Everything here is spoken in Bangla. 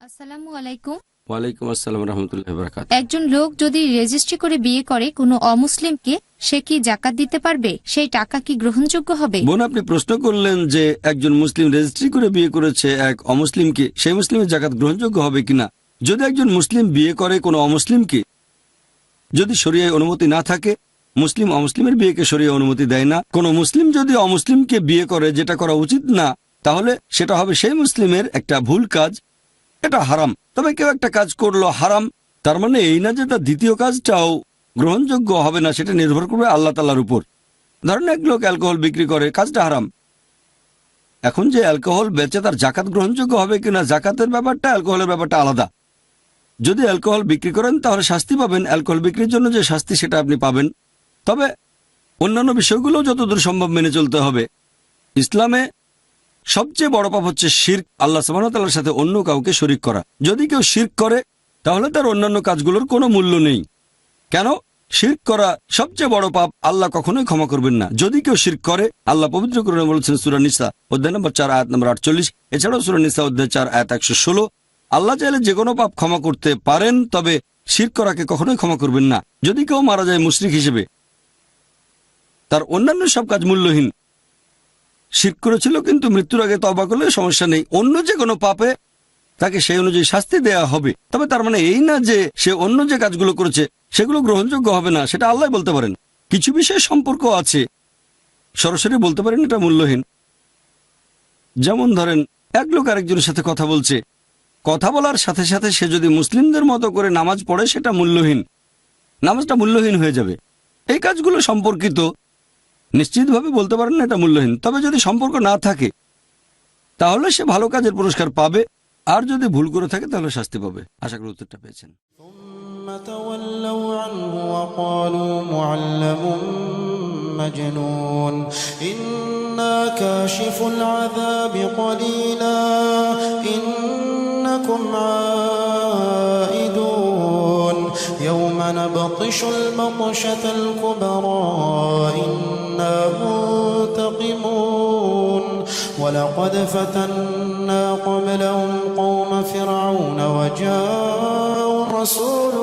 আসসালামু আলাইকুম। ওয়ালাইকুম আসসালাম রহমতুল্লাহি ওয়া বারাকাতুহু। একজন লোক যদি রেজিস্ট্রি করে বিয়ে করে কোনো অমুসলিমকে, সে কি জাকাত দিতে পারবে? সেই টাকা কি গ্রহণযোগ্য হবে? বোন, আপনি প্রশ্ন করলেন যে একজন মুসলিম রেজিস্ট্রি করে বিয়ে করেছে এক অমুসলিমকে, সেই মুসলিমের জাকাত গ্রহণযোগ্য হবে কিনা। যদি একজন মুসলিম বিয়ে করে কোনো অমুসলিমকে, যদি শরিয়ায় অনুমতি না থাকে, মুসলিম অমুসলিমের বিয়েকে শরিয়া অনুমতি দেয় না। কোনো মুসলিম যদি অমুসলিমকে বিয়ে করে, যেটা করা উচিত না, তাহলে সেটা হবে সেই মুসলিমের একটা ভুল কাজ, এটা হারাম। তবে কেউ একটা কাজ করলো হারাম, তার মানে এই না যে তার দ্বিতীয় কাজটাও গ্রহণযোগ্য হবে না। সেটা নির্ভর করবে আল্লাহ তাআলার উপর। ধরেন এক লোক অ্যালকোহল বিক্রি করে, কাজটা হারাম। এখন যে অ্যালকোহল বেচে তার জাকাত গ্রহণযোগ্য হবে কিনা, জাকাতের ব্যাপারটা অ্যালকোহলের ব্যাপারটা আলাদা। যদি অ্যালকোহল বিক্রি করেন তাহলে শাস্তি পাবেন, অ্যালকোহল বিক্রির জন্য যে শাস্তি সেটা আপনি পাবেন। তবে অন্যান্য বিষয়গুলো যতদূর সম্ভব মেনে চলতে হবে। ইসলামে সবচেয়ে বড় পাপ হচ্ছে শিরক, আল্লাহ সুবহানাহু ওয়া তাআলার সাথে অন্য কাউকে শরীক করা। যদি কেউ শিরক করে তাহলে তার অন্যান্য কাজগুলোর কোনো মূল্য নেই। কেন? শিরক করা সবচেয়ে বড় পাপ, আল্লাহ কখনোই ক্ষমা করবেন না যদি কেউ শিরক করে। আল্লাহ পবিত্র কোরআনে বলেছেন সূরা নিসা অধ্যায় নম্বর 4 আয়াত নম্বর 48, এছাড়াও সূরা নিসা অধ্যায় 4 আয়াত 116। আল্লাহ চাইলে যে কোনো পাপ ক্ষমা করতে পারেন, তবে শিরক করাকে কখনোই ক্ষমা করবেন না। যদি কেউ মারা যায় মুশরিক হিসেবে, তার অন্যান্য সব কাজ মূল্যহীন। শিরক করেছিল কিন্তু মৃত্যুর আগে তওবা করলে সমস্যা নেই। অন্য যে কোনো পাপে তাকে সেই অনুযায়ী শাস্তি দেয়া হবে। তবে তার মানে এই না যে সে অন্য যে কাজগুলো করেছে সেগুলো গ্রহণযোগ্য হবে না, সেটা আল্লাহ বলতে পারেন। কিছু বিষয়ে সম্পর্ক আছে, সরাসরি বলতে পারেন এটা মূল্যহীন। যেমন ধরেন এক লোক আরেকজনের সাথে কথা বলছে, কথা বলার সাথে সাথে সে যদি মুসলিমদের মতো করে নামাজ পড়ে, সেটা মূল্যহীন, নামাজটা মূল্যহীন হয়ে যাবে। এই কাজগুলো সম্পর্কিত, নিশ্চিতভাবে বলতে পারেন না এটা মূল্যহীন। তবে যদি সম্পর্ক না থাকে তাহলে সে ভালো কাজের পুরস্কার পাবে, আর যদি ভুল করে থাকে তাহলে শাস্তি পাবে। আশা করি উত্তরটা পেয়েছেন। ثم تولوا عنه وقالوا معلم مجنون إنا كاشف العذاب قليلا إنكم عائدون يوم نبطش البطشة الكبرى إنا منتقمون ولقد فتنا قبلهم قوم فرعون وجاءوا رسول